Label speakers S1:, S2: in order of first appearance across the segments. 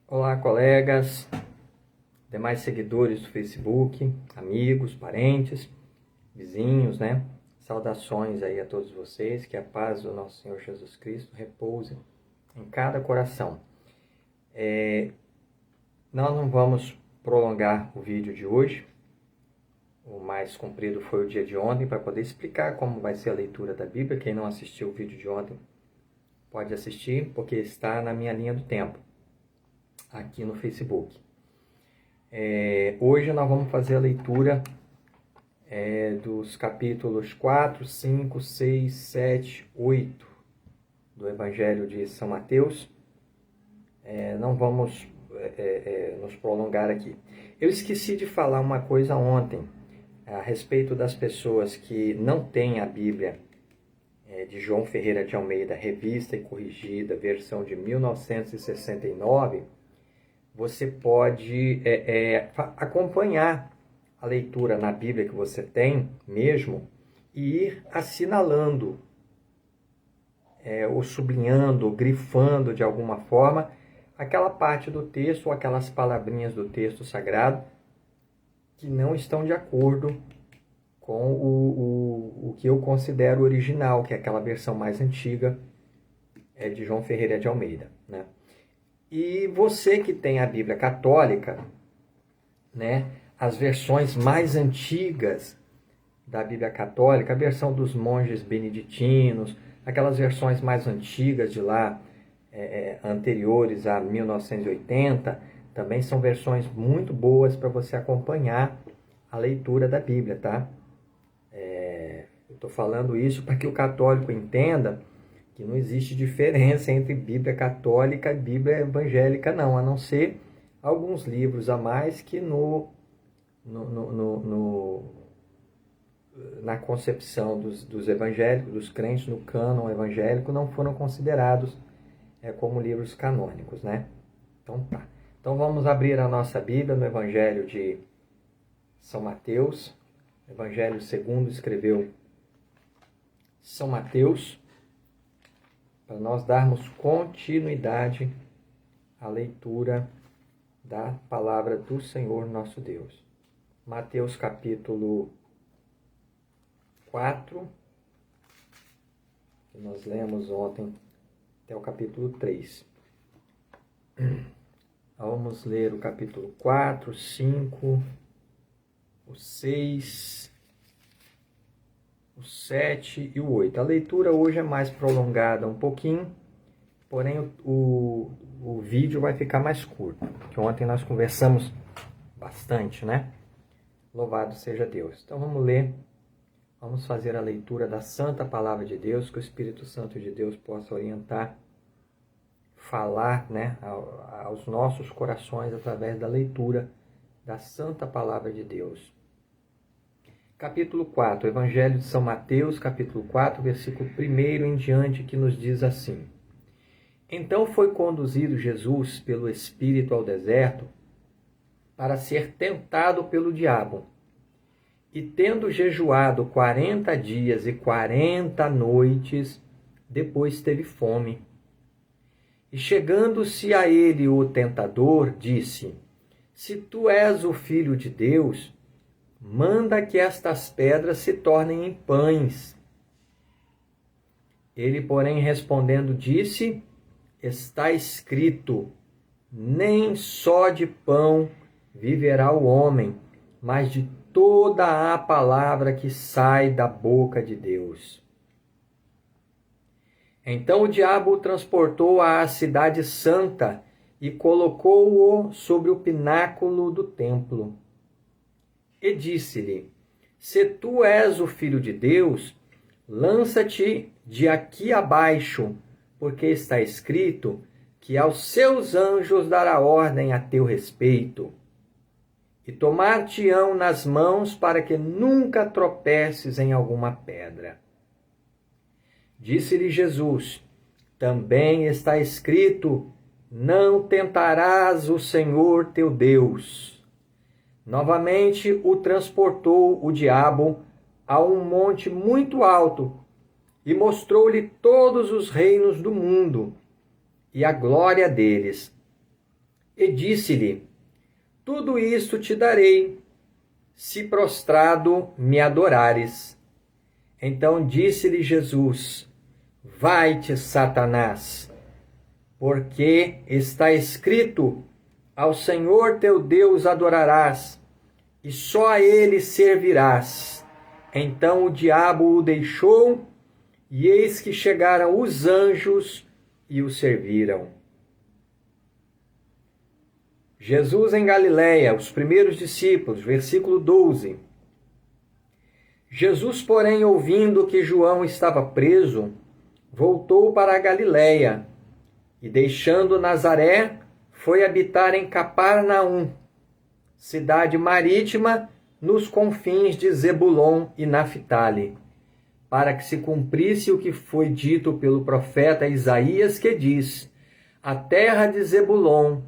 S1: Olá, colegas, demais seguidores do Facebook, amigos, parentes, vizinhos, né? Saudações aí a todos vocês, que a paz do nosso Senhor Jesus Cristo repouse em cada coração. Nós não vamos prolongar o vídeo de hoje, o mais comprido foi o dia de ontem, para poder explicar como vai ser a leitura da Bíblia. Quem não assistiu o vídeo de ontem pode assistir, porque está na minha linha do tempo, aqui no Facebook. Hoje nós vamos fazer a leitura dos capítulos 4, 5, 6, 7, 8 do Evangelho de São Mateus. Não vamos nos prolongar aqui. Eu esqueci de falar uma coisa ontem a respeito das pessoas que não têm a Bíblia de João Ferreira de Almeida, revista e corrigida, versão de 1969. Você pode acompanhar a leitura na Bíblia que você tem mesmo e ir assinalando, ou sublinhando, ou grifando de alguma forma aquela parte do texto ou aquelas palavrinhas do texto sagrado que não estão de acordo com o que eu considero original, que é aquela versão mais antiga de João Ferreira de Almeida, né? E você que tem a Bíblia católica, né, as versões mais antigas da Bíblia católica, a versão dos monges beneditinos, aquelas versões mais antigas de lá, anteriores a 1980, também são versões muito boas para você acompanhar a leitura da Bíblia, tá? Eu estou falando isso para que o católico entenda que não existe diferença entre Bíblia católica e Bíblia evangélica, não, a não ser alguns livros a mais que na concepção dos evangélicos, dos crentes no cânon evangélico, não foram considerados como livros canônicos, né? Então tá. Então vamos abrir a nossa Bíblia no Evangelho de São Mateus. Evangelho segundo escreveu São Mateus, para nós darmos continuidade à leitura da palavra do Senhor nosso Deus. Mateus capítulo 4, que nós lemos ontem até o capítulo 3. Vamos ler o capítulo 4, 5, o 6, o 7 e o 8. A leitura hoje é mais prolongada um pouquinho, porém o vídeo vai ficar mais curto, porque ontem nós conversamos bastante, né? Louvado seja Deus. Então vamos ler, vamos fazer a leitura da Santa Palavra de Deus, que o Espírito Santo de Deus possa orientar, falar, né, aos nossos corações através da leitura da Santa Palavra de Deus. Capítulo 4, Evangelho de São Mateus, capítulo 4, versículo 1 em diante, que nos diz assim: Então foi conduzido Jesus pelo Espírito ao deserto para ser tentado pelo diabo. E tendo jejuado 40 dias e 40 noites, depois teve fome. E chegando-se a ele o tentador, disse: Se tu és o Filho de Deus, manda que estas pedras se tornem em pães. Ele, porém, respondendo, disse: Está escrito, nem só de pão viverá o homem, mas de toda a palavra que sai da boca de Deus. Então o diabo o transportou à cidade santa e colocou-o sobre o pináculo do templo. E disse-lhe: Se tu és o Filho de Deus, lança-te de aqui abaixo, porque está escrito que aos seus anjos dará ordem a teu respeito, e tomar-te-ão nas mãos para que nunca tropeces em alguma pedra. Disse-lhe Jesus: Também está escrito, não tentarás o Senhor teu Deus. Novamente o transportou o diabo a um monte muito alto e mostrou-lhe todos os reinos do mundo e a glória deles. E disse-lhe: tudo isto te darei, se prostrado me adorares. Então disse-lhe Jesus: vai-te, Satanás, porque está escrito: ao Senhor teu Deus adorarás, e só a ele servirás. Então o diabo o deixou, e eis que chegaram os anjos e o serviram. Jesus em Galiléia, os primeiros discípulos, versículo 12. Jesus, porém, ouvindo que João estava preso, voltou para a Galiléia, e deixando Nazaré, foi habitar em Cafarnaum, cidade marítima nos confins de Zebulon e Naphtali, para que se cumprisse o que foi dito pelo profeta Isaías, que diz: a terra de Zebulon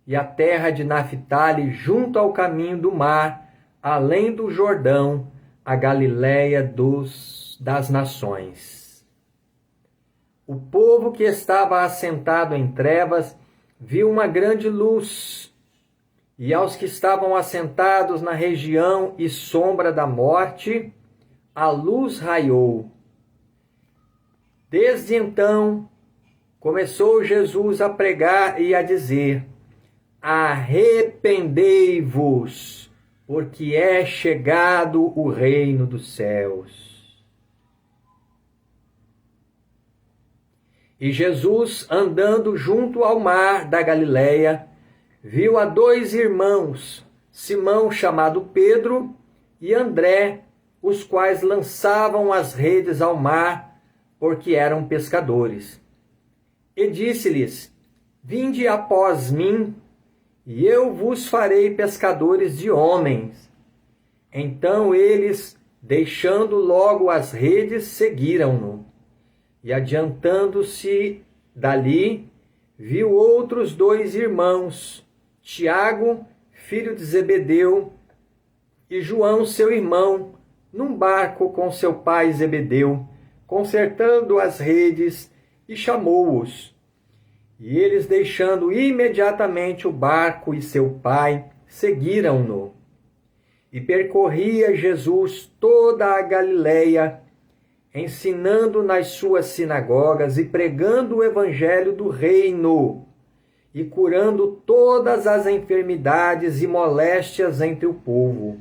S1: e a terra de Naphtali, junto ao caminho do mar, além do Jordão, a Galiléia das nações. O povo que estava assentado em trevas viu uma grande luz, e aos que estavam assentados na região e sombra da morte, a luz raiou. Desde então, começou Jesus a pregar e a dizer: arrependei-vos, porque é chegado o reino dos céus. E Jesus, andando junto ao mar da Galiléia, viu a dois irmãos, Simão, chamado Pedro, e André, os quais lançavam as redes ao mar, porque eram pescadores. E disse-lhes: vinde após mim, e eu vos farei pescadores de homens. Então eles, deixando logo as redes, seguiram-no. E adiantando-se dali, viu outros dois irmãos, Tiago, filho de Zebedeu, e João, seu irmão, num barco com seu pai Zebedeu, consertando as redes, e chamou-os. E eles, deixando imediatamente o barco e seu pai, seguiram-no. E percorria Jesus toda a Galiléia, ensinando nas suas sinagogas e pregando o evangelho do reino, e curando todas as enfermidades e moléstias entre o povo.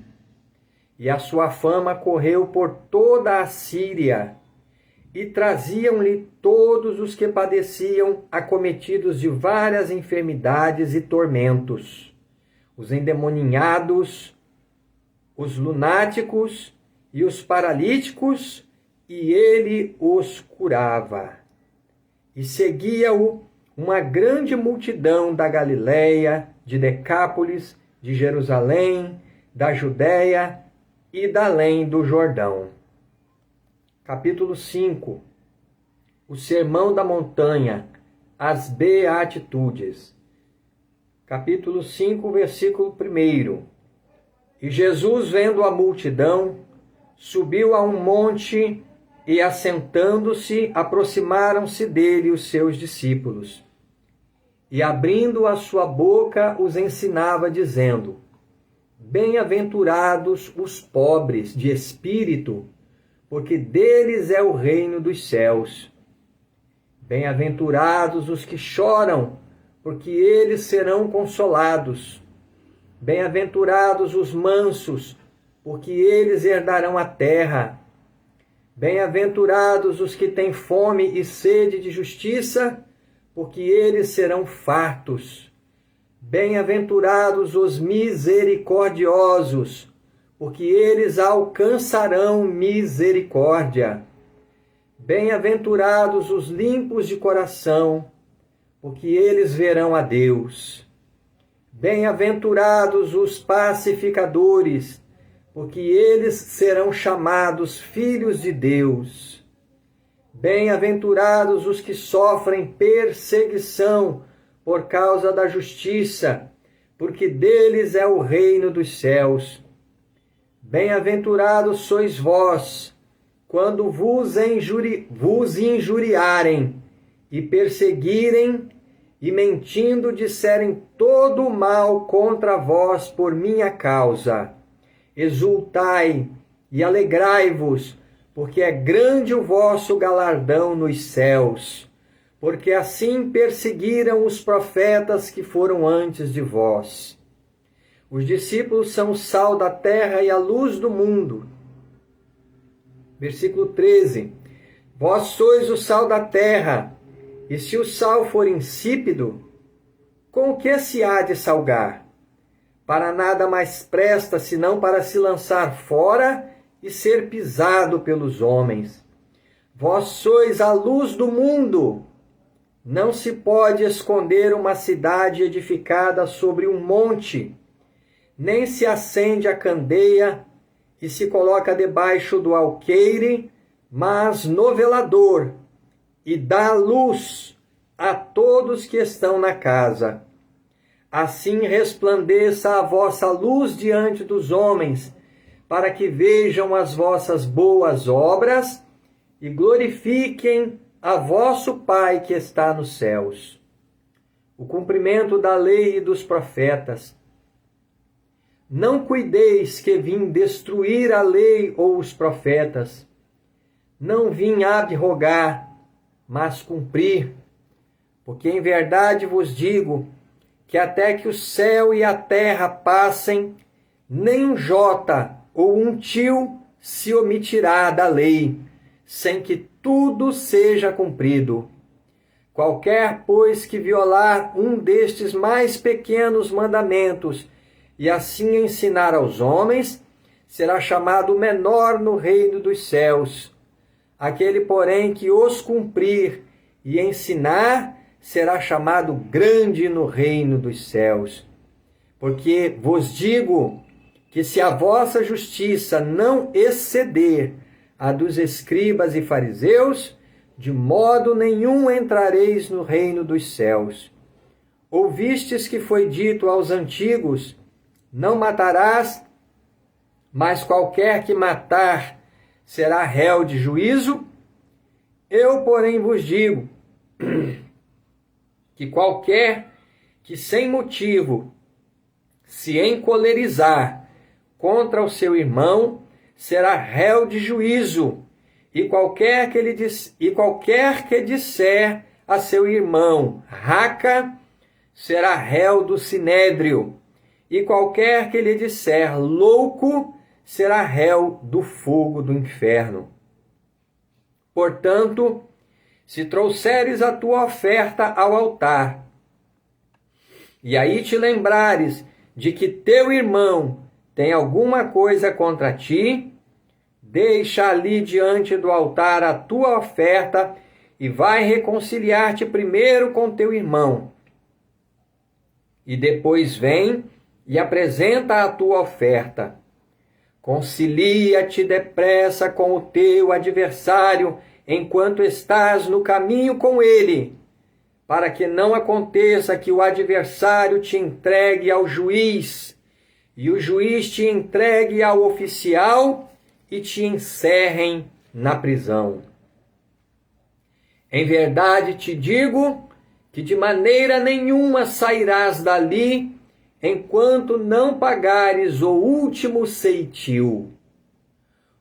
S1: E a sua fama correu por toda a Síria, e traziam-lhe todos os que padeciam, acometidos de várias enfermidades e tormentos, os endemoninhados, os lunáticos e os paralíticos, e ele os curava. E seguia-o uma grande multidão da Galiléia, de Decápolis, de Jerusalém, da Judéia e da além do Jordão. Capítulo 5. O Sermão da Montanha, as Beatitudes. Capítulo 5, versículo 1. E Jesus, vendo a multidão, subiu a um monte e, assentando-se, aproximaram-se dele os seus discípulos. E, abrindo a sua boca, os ensinava, dizendo: bem-aventurados os pobres de espírito, porque deles é o reino dos céus. Bem-aventurados os que choram, porque eles serão consolados. Bem-aventurados os mansos, porque eles herdarão a terra. Bem-aventurados os que têm fome e sede de justiça, porque eles serão fartos. Bem-aventurados os misericordiosos, porque eles alcançarão misericórdia. Bem-aventurados os limpos de coração, porque eles verão a Deus. Bem-aventurados os pacificadores, porque eles serão chamados filhos de Deus. Bem-aventurados os que sofrem perseguição por causa da justiça, porque deles é o reino dos céus. Bem-aventurados sois vós, quando vos injuriarem e perseguirem, e mentindo disserem todo o mal contra vós por minha causa. Exultai e alegrai-vos, porque é grande o vosso galardão nos céus, porque assim perseguiram os profetas que foram antes de vós. Os discípulos são o sal da terra e a luz do mundo. Versículo 13. Vós sois o sal da terra, e se o sal for insípido, com o que se há de salgar? Para nada mais presta, senão para se lançar fora e ser pisado pelos homens. Vós sois a luz do mundo. Não se pode esconder uma cidade edificada sobre um monte, nem se acende a candeia e se coloca debaixo do alqueire, mas no velador, e dá luz a todos que estão na casa. Assim resplandeça a vossa luz diante dos homens, para que vejam as vossas boas obras e glorifiquem a vosso Pai que está nos céus. O cumprimento da lei e dos profetas. Não cuideis que vim destruir a lei ou os profetas. Não vim abrogar, mas cumprir. Porque em verdade vos digo que até que o céu e a terra passem, nem um jota ou um tio se omitirá da lei, sem que tudo seja cumprido. Qualquer, pois, que violar um destes mais pequenos mandamentos e assim ensinar aos homens, será chamado menor no reino dos céus. Aquele, porém, que os cumprir e ensinar, será chamado grande no reino dos céus. Porque vos digo que se a vossa justiça não exceder a dos escribas e fariseus, de modo nenhum entrareis no reino dos céus. Ouvistes que foi dito aos antigos: não matarás, mas qualquer que matar será réu de juízo? Eu, porém, vos digo que qualquer que sem motivo se encolerizar contra o seu irmão será réu de juízo, e qualquer que disser a seu irmão raca será réu do sinédrio, e qualquer que lhe disser louco será réu do fogo do inferno. Portanto, se trouxeres a tua oferta ao altar, e aí te lembrares de que teu irmão tem alguma coisa contra ti, deixa ali diante do altar a tua oferta e vai reconciliar-te primeiro com teu irmão. E depois vem e apresenta a tua oferta. Concilia-te depressa com o teu adversário enquanto estás no caminho com ele, para que não aconteça que o adversário te entregue ao juiz, e o juiz te entregue ao oficial e te encerrem na prisão. Em verdade te digo que de maneira nenhuma sairás dali enquanto não pagares o último ceitil.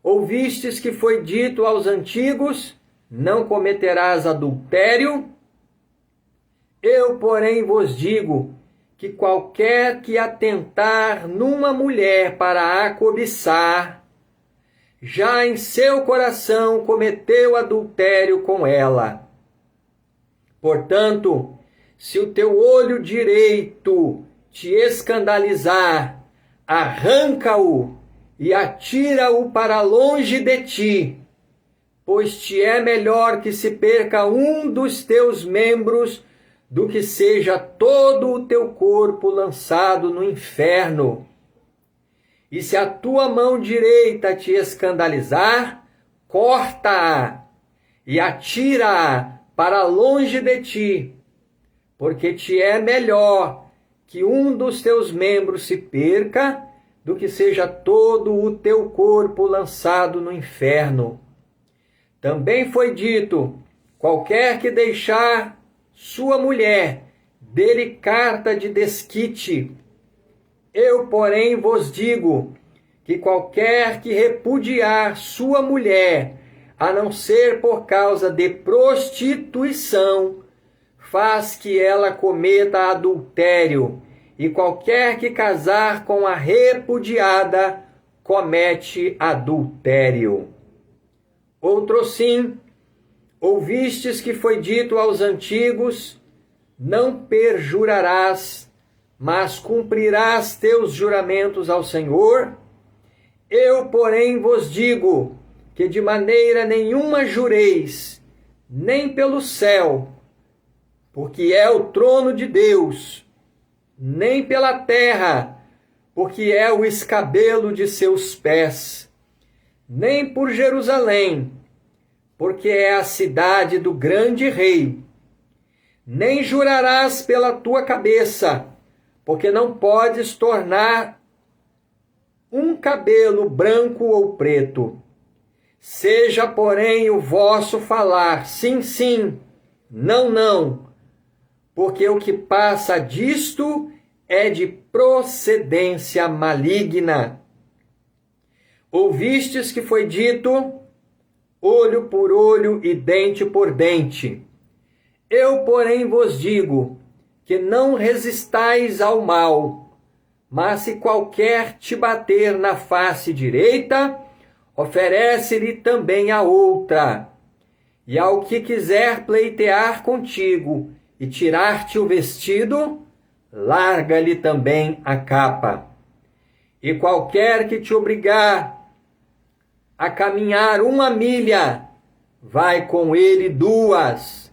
S1: Ouvistes que foi dito aos antigos: não cometerás adultério? Eu, porém, vos digo que qualquer que atentar numa mulher para a cobiçar, já em seu coração cometeu adultério com ela. Portanto, se o teu olho direito te escandalizar, arranca-o e atira-o para longe de ti, pois te é melhor que se perca um dos teus membros do que seja todo o teu corpo lançado no inferno. E se a tua mão direita te escandalizar, corta-a e atira-a para longe de ti, porque te é melhor que um dos teus membros se perca do que seja todo o teu corpo lançado no inferno. Também foi dito: qualquer que deixar sua mulher dê-lhe carta de desquite. Eu, porém, vos digo que qualquer que repudiar sua mulher, a não ser por causa de prostituição, faz que ela cometa adultério, e qualquer que casar com a repudiada, comete adultério. Outro sim, ouvistes que foi dito aos antigos, não perjurarás, mas cumprirás teus juramentos ao Senhor. Eu, porém, vos digo que de maneira nenhuma jureis, nem pelo céu, porque é o trono de Deus, nem pela terra, porque é o escabelo de seus pés, nem por Jerusalém, porque é a cidade do grande rei. Nem jurarás pela tua cabeça, porque não podes tornar um cabelo branco ou preto. Seja, porém, o vosso falar sim, sim, não, não, porque o que passa disto é de procedência maligna. Ouvistes que foi dito, olho por olho e dente por dente. Eu, porém, vos digo que não resistais ao mal, mas se qualquer te bater na face direita, oferece-lhe também a outra. E ao que quiser pleitear contigo e tirar-te o vestido, larga-lhe também a capa. E qualquer que te obrigar a caminhar 1 milha, vai com ele 2.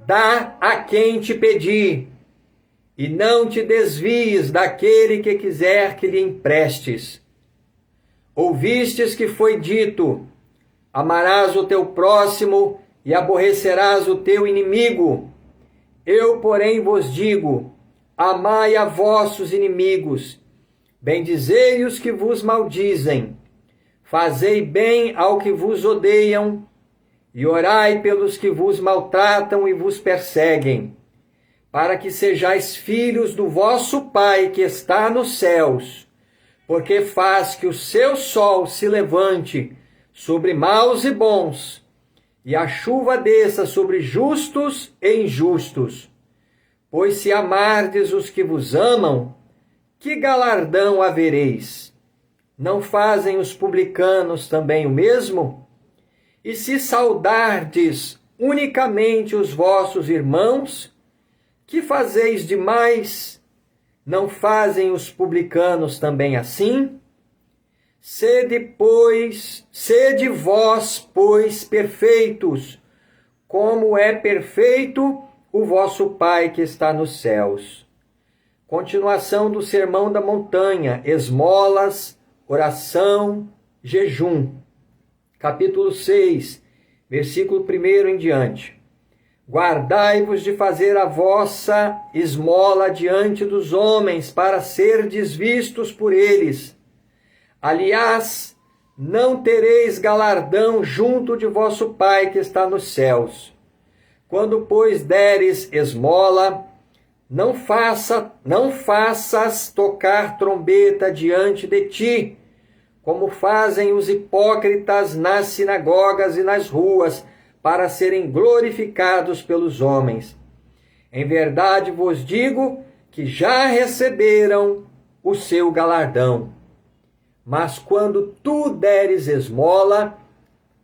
S1: Dá a quem te pedir, e não te desvies daquele que quiser que lhe emprestes. Ouvistes que foi dito, amarás o teu próximo e aborrecerás o teu inimigo. Eu, porém, vos digo, amai a vossos inimigos, bendizei os que vos maldizem, fazei bem ao que vos odeiam, e orai pelos que vos maltratam e vos perseguem, para que sejais filhos do vosso Pai que está nos céus, porque faz que o seu sol se levante sobre maus e bons, e a chuva desça sobre justos e injustos. Pois se amardes os que vos amam, que galardão havereis? Não fazem os publicanos também o mesmo? E se saudardes unicamente os vossos irmãos, que fazeis demais? Não fazem os publicanos também assim? Sede vós, pois, perfeitos, como é perfeito o vosso Pai que está nos céus. Continuação do Sermão da Montanha, esmolas, oração, jejum. Capítulo 6, versículo 1 em diante. Guardai-vos de fazer a vossa esmola diante dos homens, para serdes vistos por eles. Aliás, não tereis galardão junto de vosso Pai que está nos céus. Quando, pois, deres esmola, não faças tocar trombeta diante de ti, como fazem os hipócritas nas sinagogas e nas ruas, para serem glorificados pelos homens. Em verdade vos digo que já receberam o seu galardão. Mas quando tu deres esmola,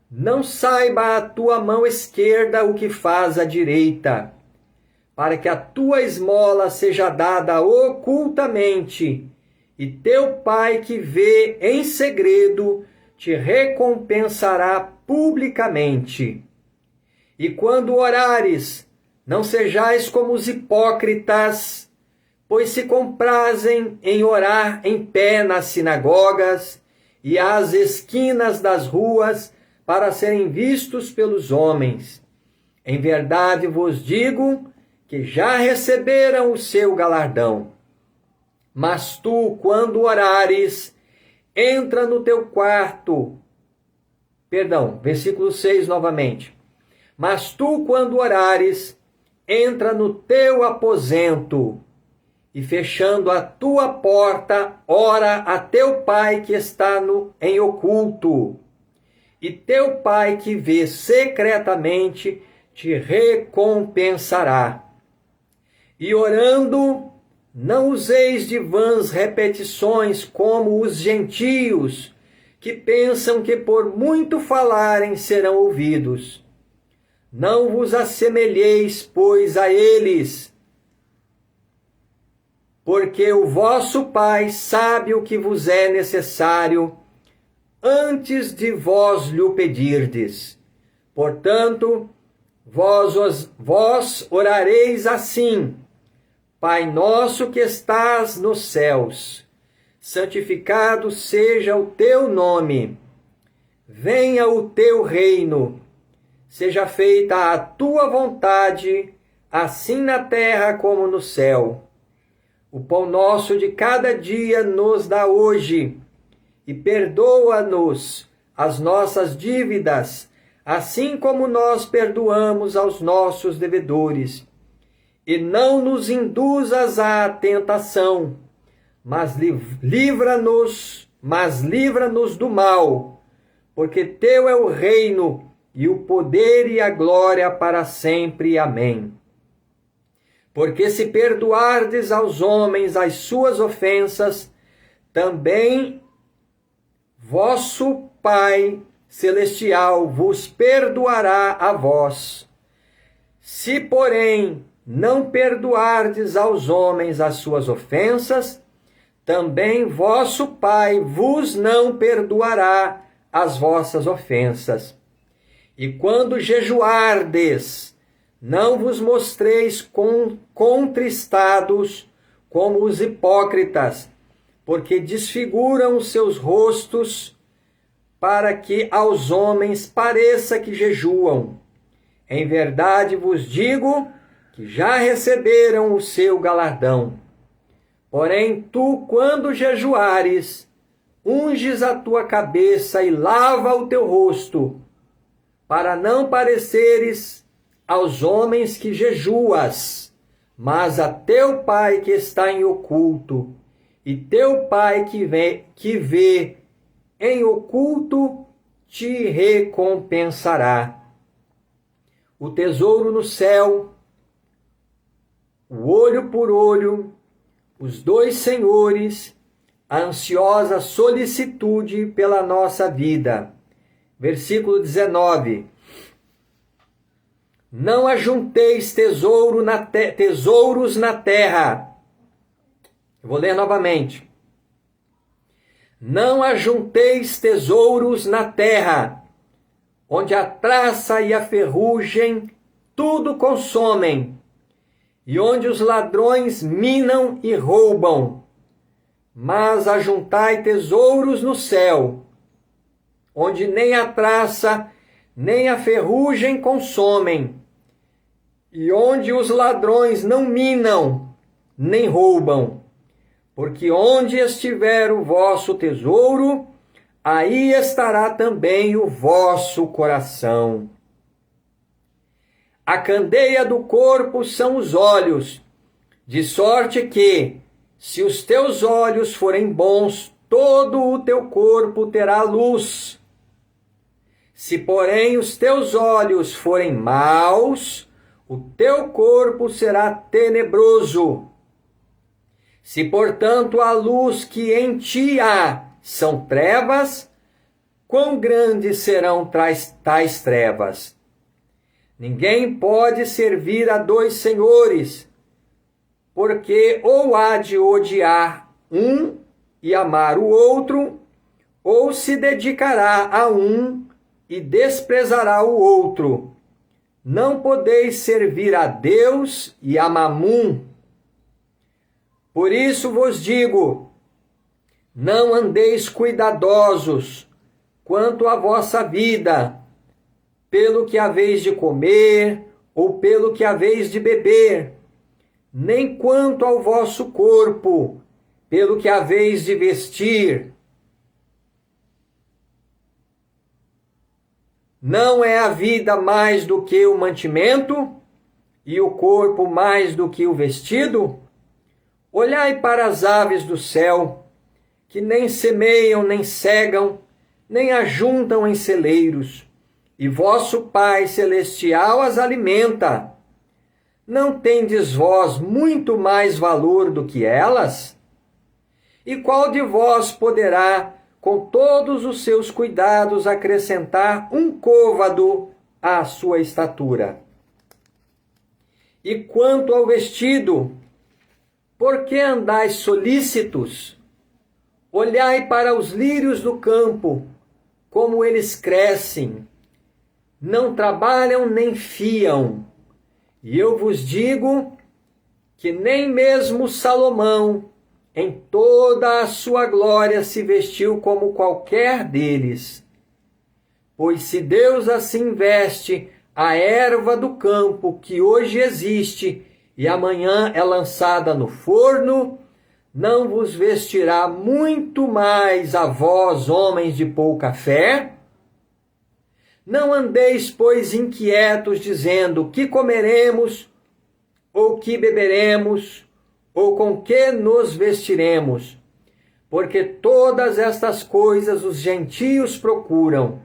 S1: não saiba a tua mão esquerda o que faz a direita, para que a tua esmola seja dada ocultamente, e teu Pai que vê em segredo te recompensará publicamente. E quando orares, não sejais como os hipócritas, pois se comprazem em orar em pé nas sinagogas e às esquinas das ruas, para serem vistos pelos homens. Em verdade vos digo que já receberam o seu galardão. Mas tu, quando orares, entra no teu quarto. Versículo 6 novamente. Mas tu, quando orares, entra no teu aposento e, fechando a tua porta, ora a teu pai que está em oculto. E teu pai que vê secretamente te recompensará. E orando, não useis de vãs repetições como os gentios, que pensam que por muito falarem serão ouvidos. Não vos assemelheis, pois, a eles, porque o vosso Pai sabe o que vos é necessário antes de vós lhe pedirdes. Portanto, vós orareis assim: Pai nosso que estás nos céus, santificado seja o teu nome. Venha o teu reino. Seja feita a tua vontade, assim na terra como no céu. O pão nosso de cada dia nos dá hoje, e perdoa-nos as nossas dívidas, assim como nós perdoamos aos nossos devedores. E não nos induzas à tentação, mas livra-nos do mal, porque teu é o reino, e o poder e a glória para sempre. Amém. Porque se perdoardes aos homens as suas ofensas, também vosso Pai celestial vos perdoará a vós. Se, porém, não perdoardes aos homens as suas ofensas, também vosso Pai vos não perdoará as vossas ofensas. E quando jejuardes, não vos mostreis contristados como os hipócritas, porque desfiguram os seus rostos para que aos homens pareça que jejuam. Em verdade vos digo que já receberam o seu galardão. Porém, tu, quando jejuares, unges a tua cabeça e lava o teu rosto, para não pareceres aos homens que jejuas, mas a teu Pai que está em oculto, e teu Pai que vê em oculto te recompensará. O tesouro no céu, o olho por olho, os dois senhores, a ansiosa solicitude pela nossa vida. Versículo 19. Não ajunteis tesouros na terra. Eu vou ler novamente. Não ajunteis tesouros na terra, onde a traça e a ferrugem tudo consomem, e onde os ladrões minam e roubam. Mas ajuntai tesouros no céu, onde nem a traça nem a ferrugem consomem, e onde os ladrões não minam nem roubam. Porque onde estiver o vosso tesouro, aí estará também o vosso coração. A candeia do corpo são os olhos, de sorte que, se os teus olhos forem bons, todo o teu corpo terá luz. Se, porém, os teus olhos forem maus, o teu corpo será tenebroso. Se, portanto, a luz que em ti há são trevas, quão grandes serão tais trevas? Ninguém pode servir a dois senhores, porque ou há de odiar um e amar o outro, ou se dedicará a um e desprezará o outro. Não podeis servir a Deus e a Mamum. Por isso vos digo, não andeis cuidadosos quanto à vossa vida, pelo que haveis de comer ou pelo que haveis de beber, nem quanto ao vosso corpo, pelo que haveis de vestir. Não é a vida mais do que o mantimento, e o corpo mais do que o vestido? Olhai para as aves do céu, que nem semeiam, nem cegam, nem ajuntam em celeiros, e vosso Pai celestial as alimenta. Não tendes vós muito mais valor do que elas? E qual de vós poderá, com todos os seus cuidados, acrescentar um côvado à sua estatura? E quanto ao vestido, por que andais solícitos? Olhai para os lírios do campo, como eles crescem. Não trabalham nem fiam. E eu vos digo que nem mesmo Salomão, em toda a sua glória, se vestiu como qualquer deles. Pois se Deus assim veste a erva do campo, que hoje existe e amanhã é lançada no forno, não vos vestirá muito mais a vós, homens de pouca fé? Não andeis, pois, inquietos, dizendo: que comeremos, ou que beberemos, ou com que nos vestiremos? Porque todas estas coisas os gentios procuram.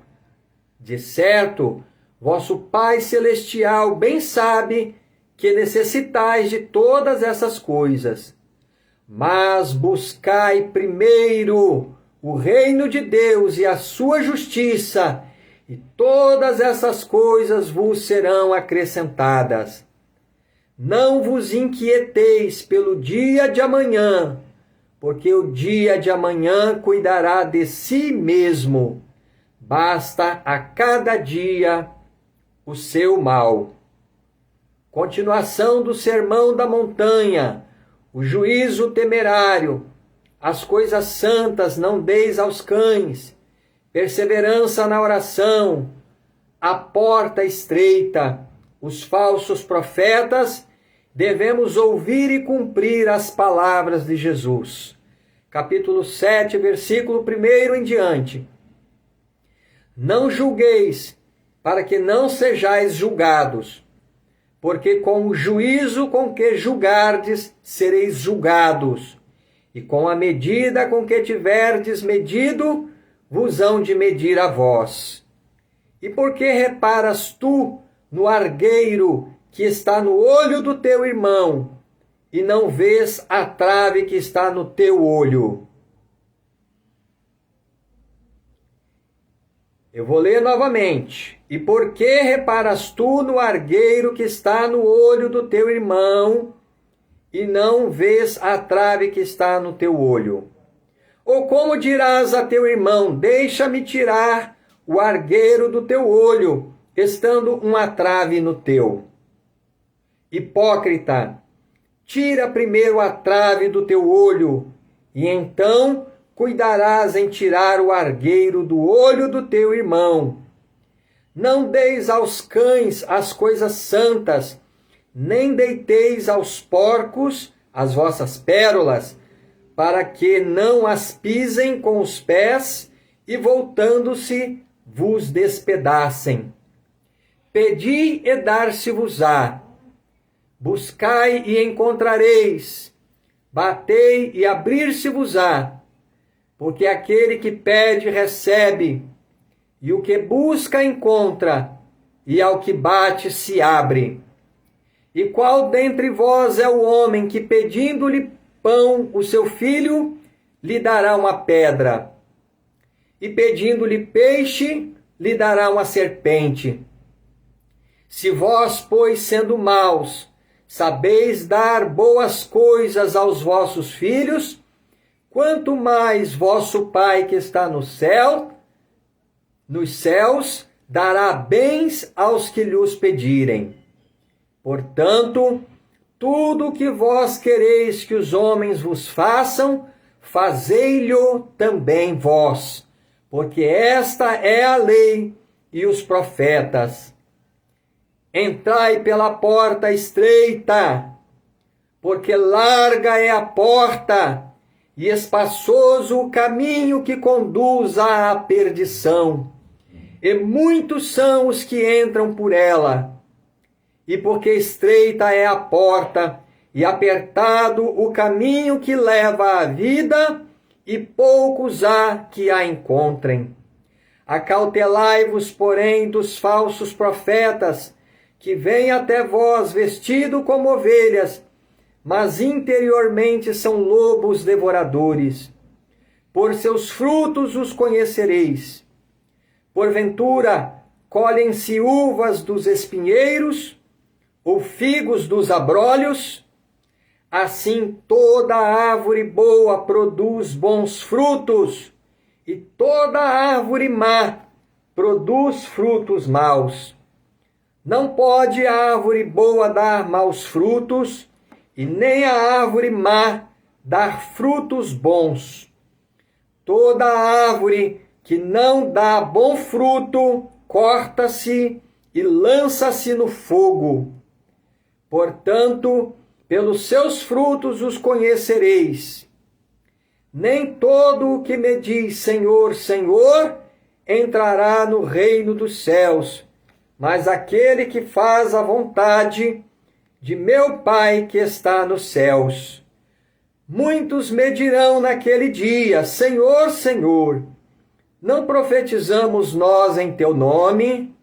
S1: De certo, vosso Pai Celestial bem sabe que necessitais de todas essas coisas. Mas buscai primeiro o reino de Deus e a sua justiça, e todas essas coisas vos serão acrescentadas. Não vos inquieteis pelo dia de amanhã, porque o dia de amanhã cuidará de si mesmo. Basta a cada dia o seu mal. Continuação do Sermão da Montanha, o juízo temerário, as coisas santas não deis aos cães, perseverança na oração, a porta estreita, os falsos profetas. Devemos ouvir e cumprir as palavras de Jesus. Capítulo 7, versículo 1 em diante. Não julgueis, para que não sejais julgados, porque com o juízo com que julgardes, sereis julgados, e com a medida com que tiverdes medido, vos hão de medir a vós. E por que reparas tu no argueiro que está no olho do teu irmão, e não vês a trave que está no teu olho? Eu vou ler novamente. E por que reparas tu no argueiro que está no olho do teu irmão, e não vês a trave que está no teu olho? Ou como dirás a teu irmão: deixa-me tirar o argueiro do teu olho, estando uma trave no teu? Hipócrita, tira primeiro a trave do teu olho, e então cuidarás em tirar o argueiro do olho do teu irmão. Não deis aos cães as coisas santas, nem deiteis aos porcos as vossas pérolas, para que não as pisem com os pés e, voltando-se, vos despedacem. Pedi e dar-se-vos-á. Buscai e encontrareis. Batei e abrir-se-vos-á. Porque aquele que pede, recebe, e o que busca, encontra, e ao que bate, se abre. E qual dentre vós é o homem que, pedindo-lhe pão, o seu filho, lhe dará uma pedra? E pedindo-lhe peixe, lhe dará uma serpente? Se vós, pois, sendo maus, sabeis dar boas coisas aos vossos filhos, quanto mais vosso Pai que está no céu, nos céus, dará bens aos que lhos pedirem. Portanto, tudo o que vós quereis que os homens vos façam, fazei-lho também vós, porque esta é a lei e os profetas. Entrai pela porta estreita, porque larga é a porta, e espaçoso o caminho que conduz à perdição, e muitos são os que entram por ela. e porque estreita é a porta, e apertado o caminho que leva à vida, e poucos há que a encontrem. Acautelai-vos, porém, dos falsos profetas, que vêm até vós vestido como ovelhas, mas interiormente são lobos devoradores. Por seus frutos os conhecereis. Porventura, colhem-se uvas dos espinheiros, ou figos dos abrolhos? Assim toda árvore boa produz bons frutos, e toda árvore má produz frutos maus. Não pode a árvore boa dar maus frutos, e nem a árvore má dar frutos bons. Toda árvore que não dá bom fruto, corta-se e lança-se no fogo. Portanto, pelos seus frutos os conhecereis. Nem todo o que me diz Senhor, Senhor, entrará no reino dos céus, mas aquele que faz a vontade de meu Pai que está nos céus. Muitos me dirão naquele dia, Senhor, Senhor, não profetizamos nós em teu nome?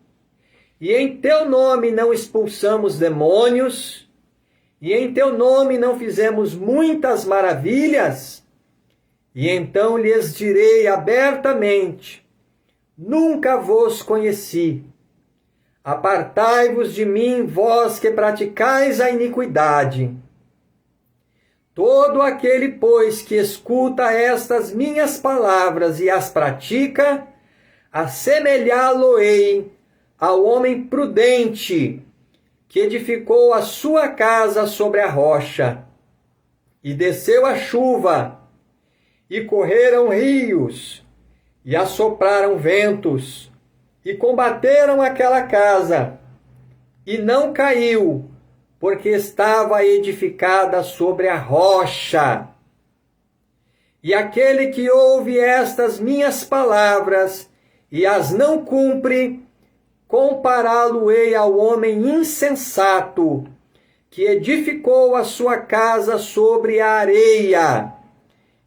S1: E em teu nome não expulsamos demônios? E em teu nome não fizemos muitas maravilhas? E então lhes direi abertamente, nunca vos conheci. Apartai-vos de mim, vós que praticais a iniquidade. Todo aquele, pois, que escuta estas minhas palavras e as pratica, assemelhá-lo-ei ao homem prudente, que edificou a sua casa sobre a rocha. E desceu a chuva, e correram rios, e assopraram ventos, e combateram aquela casa, e não caiu, porque estava edificada sobre a rocha. E aquele que ouve estas minhas palavras e as não cumpre, compará-lo-ei ao homem insensato, que edificou a sua casa sobre a areia.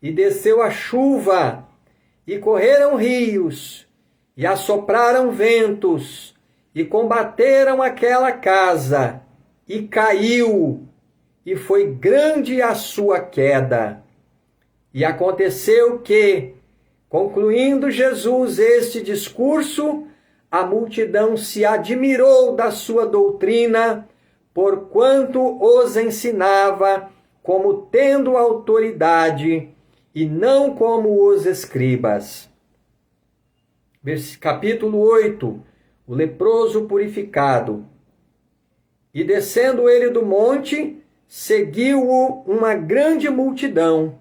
S1: E desceu a chuva, e correram rios, e assopraram ventos, e combateram aquela casa, e caiu, e foi grande a sua queda. E aconteceu que, concluindo Jesus este discurso, a multidão se admirou da sua doutrina, porquanto os ensinava como tendo autoridade, e não como os escribas. Capítulo 8. O leproso purificado. E descendo ele do monte, seguiu-o uma grande multidão.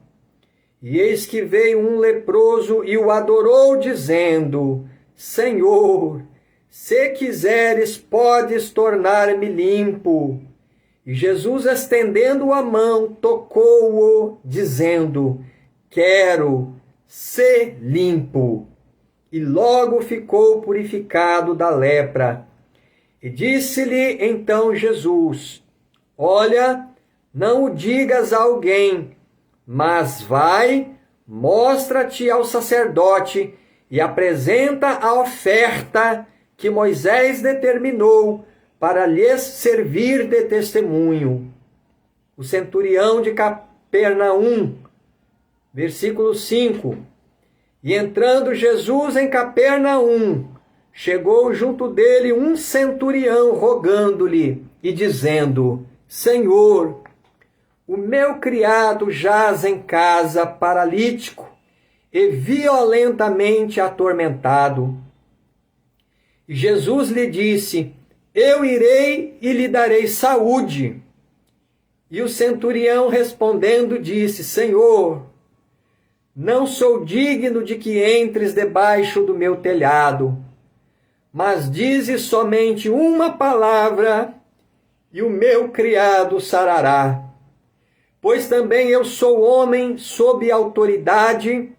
S1: E eis que veio um leproso e o adorou, dizendo, Senhor, se quiseres, podes tornar-me limpo. E Jesus, estendendo a mão, tocou-o, dizendo, quero, ser limpo. E logo ficou purificado da lepra. E disse-lhe então Jesus, olha, não o digas a alguém, mas vai, mostra-te ao sacerdote e apresenta a oferta que Moisés determinou para lhes servir de testemunho. O centurião de Capernaum, versículo 5. E entrando Jesus em Capernaum, chegou junto dele um centurião rogando-lhe e dizendo, Senhor, o meu criado jaz em casa paralítico e violentamente atormentado. E Jesus lhe disse, eu irei e lhe darei saúde. E o centurião respondendo disse, Senhor, não sou digno de que entres debaixo do meu telhado, mas dize somente uma palavra e o meu criado sarará. Pois também eu sou homem sob autoridade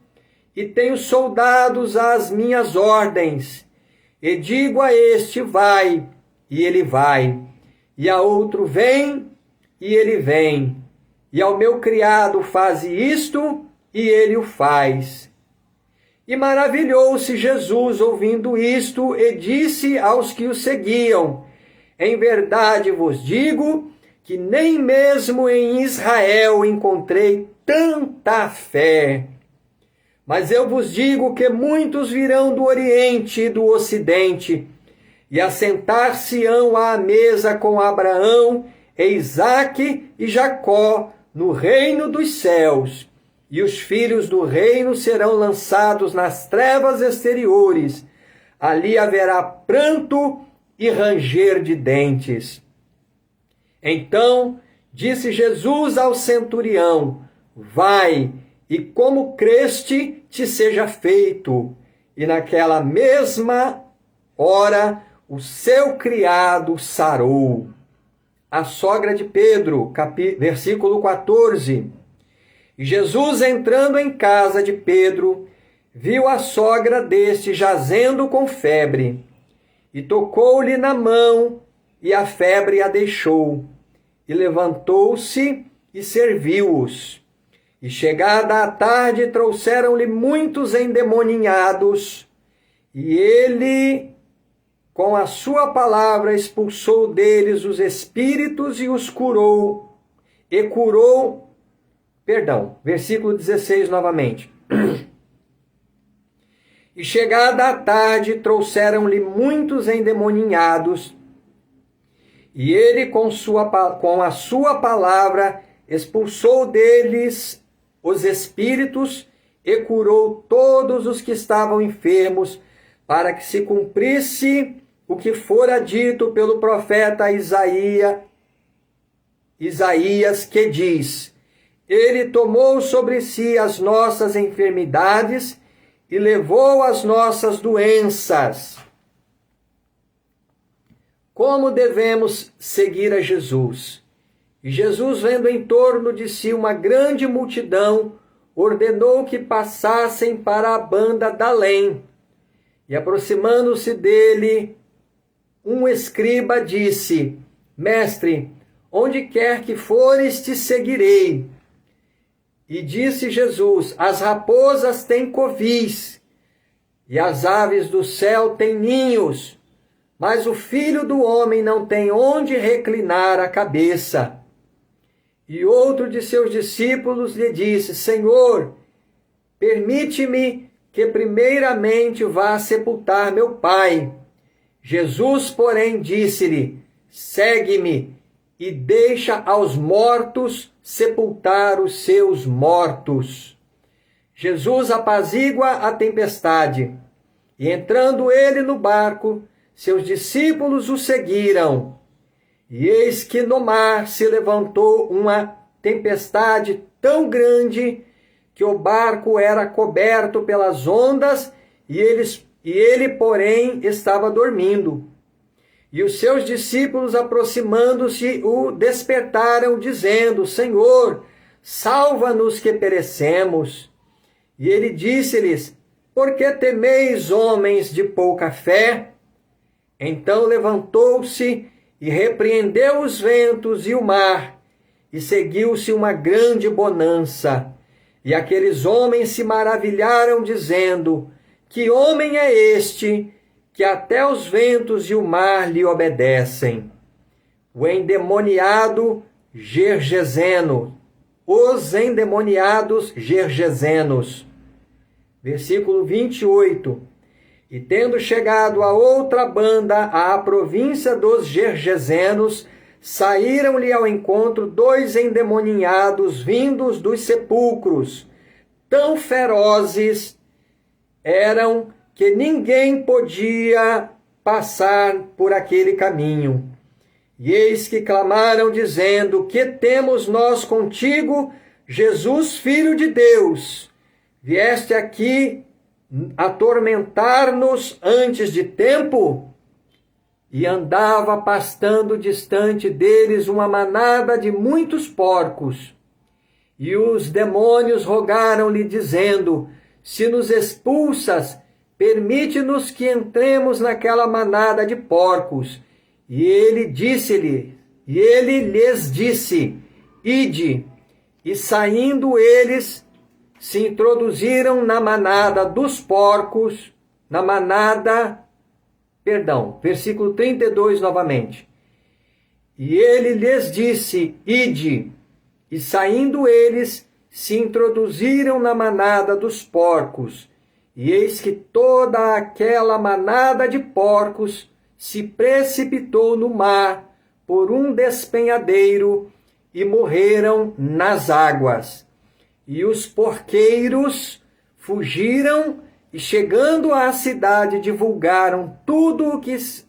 S1: e tenho soldados às minhas ordens. E digo a este, vai, e ele vai. e a outro: vem, e ele vem. E ao meu criado: faze isto, e ele o faz. E maravilhou-se Jesus ouvindo isto, e disse aos que o seguiam: em verdade vos digo que nem mesmo em Israel encontrei tanta fé. Mas eu vos digo que muitos virão do Oriente e do Ocidente, e assentar-se-ão à mesa com Abraão, e Isaque e Jacó, no reino dos céus. E os filhos do reino serão lançados nas trevas exteriores. Ali haverá pranto e ranger de dentes. Então disse Jesus ao centurião: vai, e como creste, te seja feito. E naquela mesma hora o seu criado sarou. A sogra de Pedro, versículo 14. E Jesus, entrando em casa de Pedro, viu a sogra deste jazendo com febre, e tocou-lhe na mão, e a febre a deixou. E levantou-se e serviu-os. E chegada a tarde, trouxeram-lhe muitos endemoninhados, e ele, com a sua palavra, expulsou deles os espíritos e os curou. Versículo 16 novamente. E chegada a tarde, trouxeram-lhe muitos endemoninhados, e ele, com a sua palavra, expulsou deles os espíritos e curou todos os que estavam enfermos, para que se cumprisse o que fora dito pelo profeta Isaías, que diz: ele tomou sobre si as nossas enfermidades e levou as nossas doenças. Como devemos seguir a Jesus? E Jesus, vendo em torno de si uma grande multidão, ordenou que passassem para a banda da além. E aproximando-se dele, um escriba disse: mestre, onde quer que fores, te seguirei. E disse Jesus: as raposas têm covis, e as aves do céu têm ninhos, mas o Filho do Homem não tem onde reclinar a cabeça. E outro de seus discípulos lhe disse: Senhor, permite-me que primeiramente vá sepultar meu pai. Jesus, porém, disse-lhe: segue-me e deixa aos mortos sepultar os seus mortos. Jesus apazigua a tempestade, e entrando ele no barco, seus discípulos o seguiram. E eis que no mar se levantou uma tempestade tão grande que o barco era coberto pelas ondas, e ele, porém, estava dormindo. E os seus discípulos, aproximando-se, o despertaram, dizendo: Senhor, salva-nos que perecemos. E ele disse-lhes: por que temeis, homens de pouca fé? Então levantou-se e repreendeu os ventos e o mar, e seguiu-se uma grande bonança. E aqueles homens se maravilharam, dizendo: que homem é este, que até os ventos e o mar lhe obedecem? O endemoniado Gergeseno, os endemoniados gergesenos. Versículo 28. E tendo chegado a outra banda, à província dos Gergesenos, saíram-lhe ao encontro 2 endemoniados vindos dos sepulcros. Tão ferozes eram que ninguém podia passar por aquele caminho. E eis que clamaram, dizendo: que temos nós contigo, Jesus, Filho de Deus? Vieste aqui atormentar-nos antes de tempo? E andava pastando distante deles uma manada de muitos porcos. E os demônios rogaram-lhe, dizendo: se nos expulsas, permite-nos que entremos naquela manada de porcos. E ele disse-lhe: E ele lhes disse: ide. E saindo eles, se introduziram na manada dos porcos, versículo 32 novamente. E ele lhes disse: ide. E saindo eles, se introduziram na manada dos porcos. E eis que toda aquela manada de porcos se precipitou no mar por um despenhadeiro e morreram nas águas. E os porqueiros fugiram e, chegando à cidade, divulgaram tudo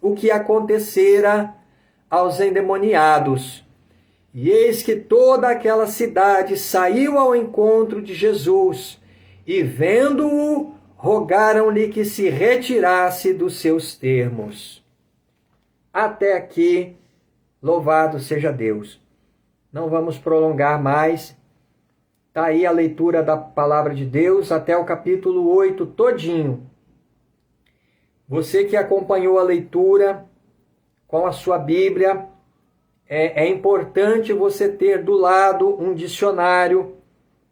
S1: o que acontecera aos endemoniados. E eis que toda aquela cidade saiu ao encontro de Jesus, e vendo-o, rogaram-lhe que se retirasse dos seus termos. Até aqui, louvado seja Deus. Não vamos prolongar mais. Está aí a leitura da palavra de Deus até o capítulo 8 todinho. Você que acompanhou a leitura com a sua Bíblia, é importante você ter do lado um dicionário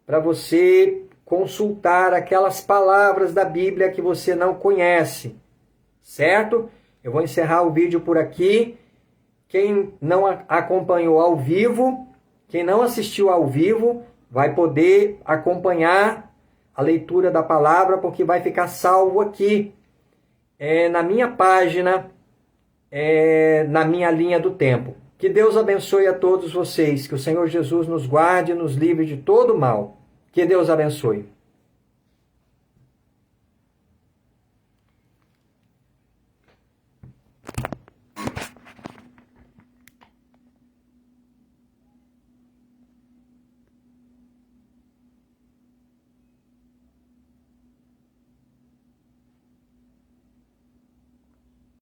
S1: para você consultar aquelas palavras da Bíblia que você não conhece, certo? Eu vou encerrar o vídeo por aqui. Quem não acompanhou ao vivo, quem não assistiu ao vivo, vai poder acompanhar a leitura da palavra, porque vai ficar salvo aqui na minha página, na minha linha do tempo. Que Deus abençoe a todos vocês, que o Senhor Jesus nos guarde e nos livre de todo mal. Que Deus abençoe.